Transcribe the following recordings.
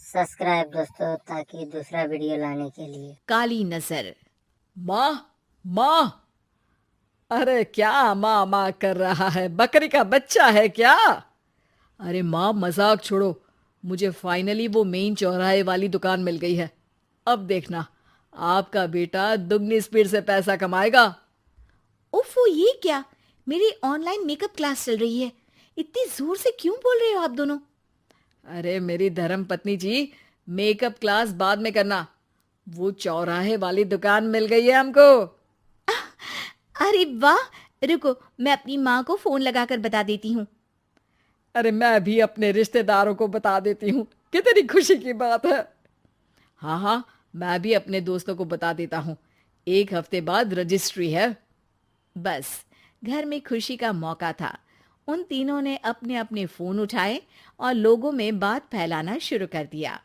Subscribe दोस्तों, ताकि दूसरा वीडियो लाने के लिए। काली नजर। माँ, माँ, अरे क्या माँ माँ कर रहा है? बकरी का बच्चा है क्या? अरे माँ, मजाक छोड़ो। मुझे फाइनली वो मेन चौराहे वाली दुकान मिल गई है। अब देखना, आपका बेटा दुगनी स्पीड से पैसा कमाएगा। ओफो, ये क्या? मेरी ऑनलाइन मेकअप क्लास चल रही है। इतनी जोर से क्यों बोल रहे हो आप दोनों? अरे मेरी धर्म पत्नी जी, मेकअप क्लास बाद में करना। वो चौराहे वाली दुकान मिल गई है हमको। अरे वाह, रुको, मैं अपनी माँ को फोन लगाकर बता देती हूँ। अरे मैं भी अपने रिश्तेदारों को बता देती हूँ। कितनी खुशी की बात है। हाँ हाँ, मैं भी अपने दोस्तों को बता देता हूँ। 1 हफ्ते बाद रजिस्ट्री है। बस, घर में खुशी का मौका था। उन तीनों ने अपने अपने फोन उठाए और लोगों में बात फैलाना शुरू कर दिया।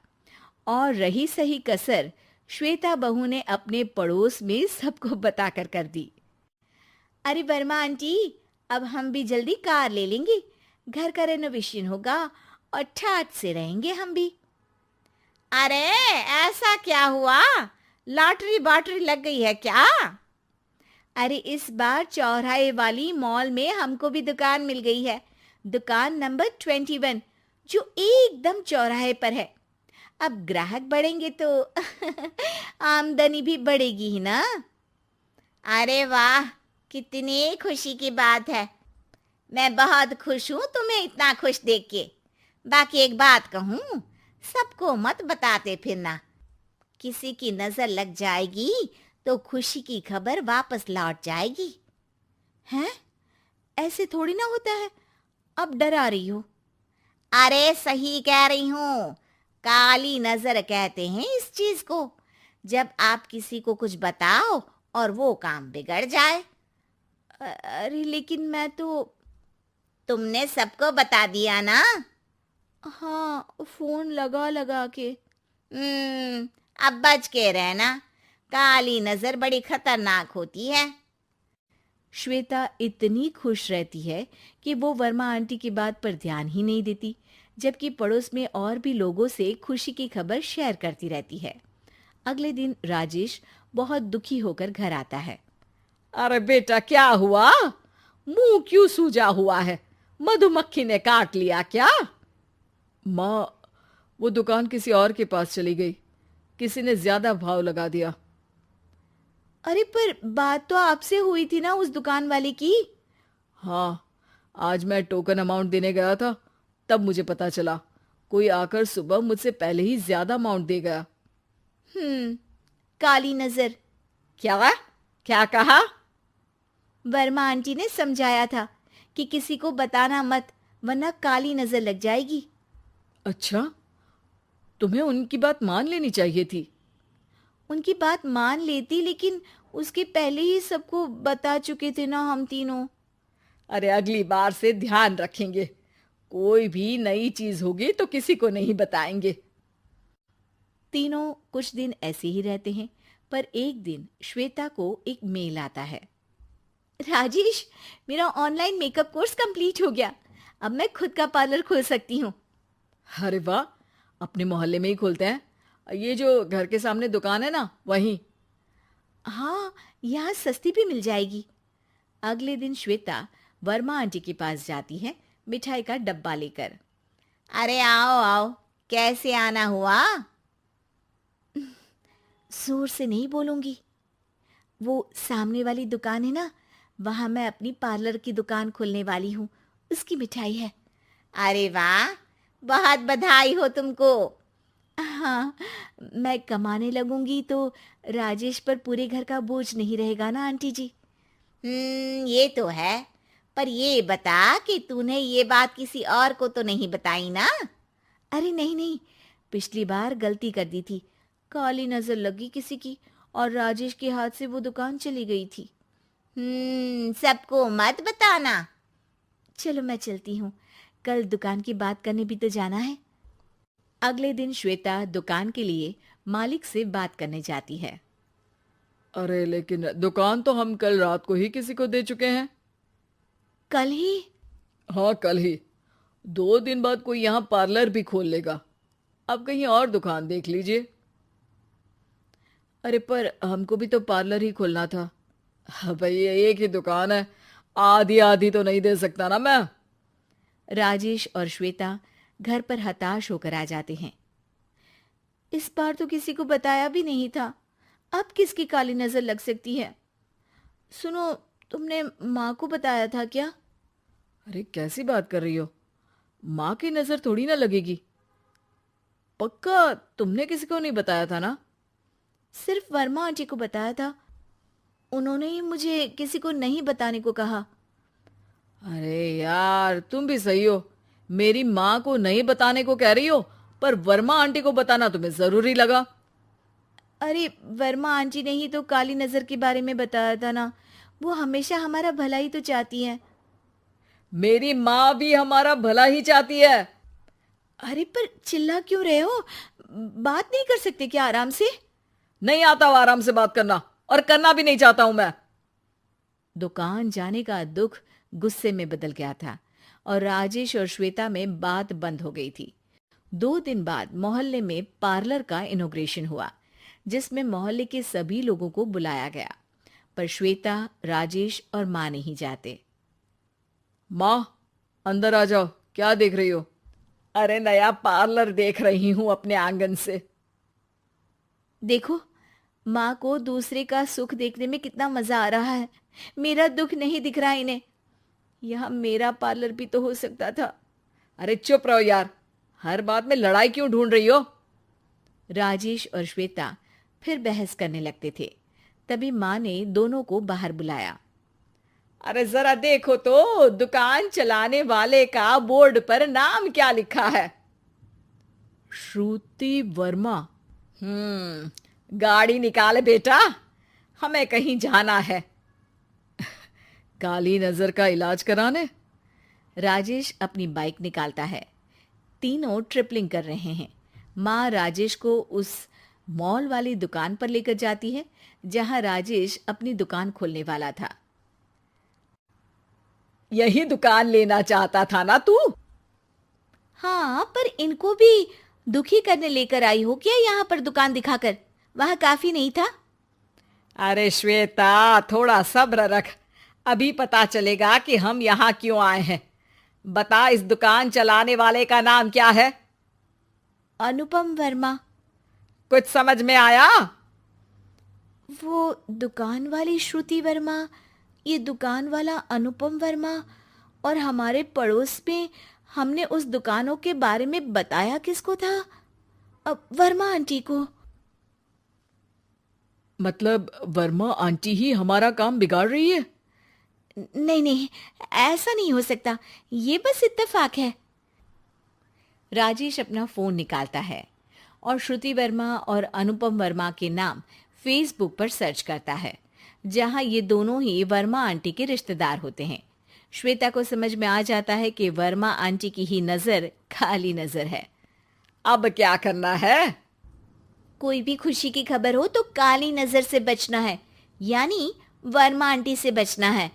और रही सही कसर श्वेता बहू ने अपने पड़ोस में सबको बताकर कर दी। अरे वर्मा आंटी, अब हम भी जल्दी कार ले लेंगे। घर का रेनोवेशन होगा और ठाट से रहेंगे हम भी। अरे ऐसा क्या हुआ? लॉटरी बाटरी लग गई है क्या? अरे इस बार चौराहे वाली मॉल में हमको भी दुकान मिल गई है। दुकान नंबर 21, जो एकदम चौराहे पर है। अब ग्राहक बढ़ेंगे तो आमदनी भी बढ़ेगी ही ना। अरे वाह, कितनी खुशी की बात है। मैं बहुत खुश हूँ तुम्हें इतना खुश देख के। बाकी एक बात कहूँ, सबको मत बताते फिरना। किसी की नजर लग जाएगी तो खुशी की खबर वापस लौट जाएगी। हैं? ऐसे थोड़ी ना होता है। अब डरा रही हो। अरे सही कह रही हूँ, काली नजर कहते हैं इस चीज को। जब आप किसी को कुछ बताओ और वो काम बिगड़ जाए। अरे लेकिन मैं तो। तुमने सबको बता दिया ना? हाँ, फोन लगा लगा के। अब बच के रहना, काली नजर बड़ी खतरनाक होती है। श्वेता इतनी खुश रहती है कि वो वर्मा आंटी की बात पर ध्यान ही नहीं देती, जबकि पड़ोस में और भी लोगों से खुशी की खबर शेयर करती रहती है। अगले दिन राजेश बहुत दुखी होकर घर आता है। अरे बेटा, क्या हुआ? मुंह क्यों सूजा हुआ है? मधुमक्खी ने काट लिया क्या? माँ, वो दुकान किसी और के पास चली गई। किसी ने ज्यादा भाव लगा दिया। अरे पर बात तो आपसे हुई थी ना उस दुकान वाले की। हाँ, आज मैं टोकन अमाउंट देने गया था, तब मुझे पता चला। कोई आकर सुबह मुझसे पहले ही ज्यादा अमाउंट दे गया। काली नजर। क्या? क्या कहा? वर्मा आंटी ने समझाया था कि किसी को बताना मत, वरना काली नजर लग जाएगी। अच्छा, तुम्हें उनकी बात मान लेनी चाहिए थी। उनकी बात मान लेती, लेकिन उसके पहले ही सबको बता चुके थे ना हम तीनों। अरे अगली बार से ध्यान रखेंगे। कोई भी नई चीज होगी तो किसी को नहीं बताएंगे। तीनों कुछ दिन ऐसे ही रहते हैं, पर एक दिन श्वेता को एक मेल आता है। राजेश, मेरा ऑनलाइन मेकअप कोर्स कंप्लीट हो गया। अब मैं खुद का पार्लर खोल सकती हूँ। अरे वाह, अपने मोहल्ले में ही खोलते हैं। ये जो घर के सामने दुकान है ना, वहीं। हाँ, यहाँ सस्ती भी मिल जाएगी। अगले दिन श्वेता वर्मा आंटी के पास जाती है, मिठाई का डब्बा लेकर। अरे आओ आओ, कैसे आना हुआ? जोर से नहीं बोलूंगी। वो सामने वाली दुकान है ना, वहां मैं अपनी पार्लर की दुकान खोलने वाली हूँ। उसकी मिठाई है। अरे वाह, बहुत बधाई हो तुमको। हाँ, मैं कमाने लगूंगी तो राजेश पर पूरे घर का बोझ नहीं रहेगा ना आंटी जी। ये तो है। पर ये बता कि तूने ये बात किसी और को तो नहीं बताई ना? अरे नहीं नहीं, पिछली बार गलती कर दी थी। काली नजर लगी किसी की और राजेश के हाथ से वो दुकान चली गई थी। सबको मत बताना। चलो मैं चलती हूँ, कल दुकान की बात करने भी तो जाना है। अगले दिन श्वेता दुकान के लिए मालिक से बात करने जाती है। अरे लेकिन दुकान तो हम कल रात को ही किसी को दे चुके हैं। कल ही? हाँ, कल ही। 2 दिन बाद कोई यहाँ पार्लर भी खोल लेगा। आप कहीं और दुकान देख लीजिए। अरे पर हमको भी तो पार्लर ही खोलना था। हाँ भाई, ये एक ही दुकान है, आधी आधी तो नहीं दे सकता ना मैं। राजेश और श्वेता घर पर हताश होकर आ जाते हैं। इस बार तो किसी को बताया भी नहीं था, अब किसकी काली नजर लग सकती है। सुनो, तुमने माँ को बताया था क्या? अरे कैसी बात कर रही हो, माँ की नजर थोड़ी ना लगेगी। पक्का तुमने किसी को नहीं बताया था ना? सिर्फ वर्मा आंटी को बताया था, उन्होंने ही मुझे किसी को नहीं बताने को कहा। अरे यार, तुम भी सही हो, मेरी माँ को नहीं बताने को कह रही हो, पर वर्मा आंटी को बताना तुम्हें जरूरी लगा। अरे वर्मा आंटी ने ही तो काली नजर के बारे में बताया था ना, वो हमेशा हमारा भला ही तो चाहती है। मेरी माँ भी हमारा भला ही चाहती है। अरे पर चिल्ला क्यों रहे हो? बात नहीं कर सकते क्या आराम से? नहीं आता वो आराम से बात करना, और करना भी नहीं चाहता हूं मैं। दुकान जाने का दुख गुस्से में बदल गया था और राजेश और श्वेता में बात बंद हो गई थी। 2 दिन बाद मोहल्ले में पार्लर का इनॉग्रेशन हुआ, जिसमें मोहल्ले के सभी लोगों को बुलाया गया, पर श्वेता, राजेश और माँ नहीं जाते। माँ, अंदर आ जाओ, क्या देख रही हो? अरे नया पार्लर देख रही हूं अपने आंगन से। देखो, माँ को दूसरे का सुख देखने में कितना मजा आ रहा है, मेरा दुख नहीं दिख रहा इन्हें। यह मेरा पार्लर भी तो हो सकता था। अरे चुप रहो यार, हर बात में लड़ाई क्यों ढूंढ रही हो? राजेश और श्वेता फिर बहस करने लगते थे। तभी माँ ने दोनों को बाहर बुलाया। अरे जरा देखो तो, दुकान चलाने वाले का बोर्ड पर नाम क्या लिखा है? श्रुति वर्मा। गाड़ी निकाल बेटा, हमें कहीं जाना है। काली नजर का इलाज कराने? राजेश अपनी बाइक निकालता है। तीनों ट्रिपलिंग कर रहे हैं। माँ राजेश को उस मॉल वाली दुकान पर लेकर जाती है जहां राजेश अपनी दुकान खोलने वाला था। यही दुकान लेना चाहता था ना तू? हाँ, पर इनको भी दुखी करने लेकर आई हो क्या यहाँ पर दुकान दिखाकर? वह काफी नहीं था? अरे श्वेता, थोड़ा सब्र रख, अभी पता चलेगा कि हम यहाँ क्यों आए हैं। बता, इस दुकान चलाने वाले का नाम क्या है? अनुपम वर्मा। कुछ समझ में आया? वो दुकान वाली श्रुति वर्मा, ये दुकान वाला अनुपम वर्मा, और हमारे पड़ोस में हमने उस दुकानों के बारे में बताया किसको था? अब वर्मा आंटी को। मतलब वर्मा आंटी ही हमारा काम बिगाड़ रही है? नहीं नहीं, ऐसा नहीं हो सकता, ये बस इत्तेफाक है। राजेश अपना फोन निकालता है और श्रुति वर्मा और अनुपम वर्मा के नाम फेसबुक पर सर्च करता है, जहां ये दोनों ही वर्मा आंटी के रिश्तेदार होते हैं। श्वेता को समझ में आ जाता है कि वर्मा आंटी की ही नजर काली नजर है। अब क्या करना है? कोई भी खुशी की खबर हो तो काली नजर से बचना है, यानी वर्मा आंटी से बचना है।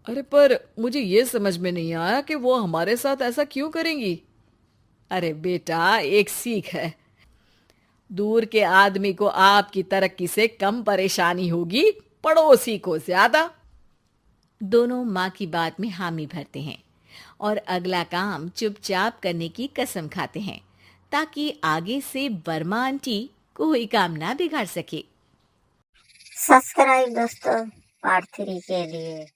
अरे पर मुझे ये समझ में नहीं आया कि वो हमारे साथ ऐसा क्यों करेंगी। अरे बेटा, एक सीख है, दूर के आदमी को आपकी तरक्की से कम परेशानी होगी, पड़ोसी को ज्यादा। दोनों माँ की बात में हामी भरते हैं और अगला काम चुपचाप करने की कसम खाते हैं, ताकि आगे से वर्मा आंटी कोई काम ना बिगाड़ सके। सब्सक्राइब दोस्तों पार्ट 3 के लिए।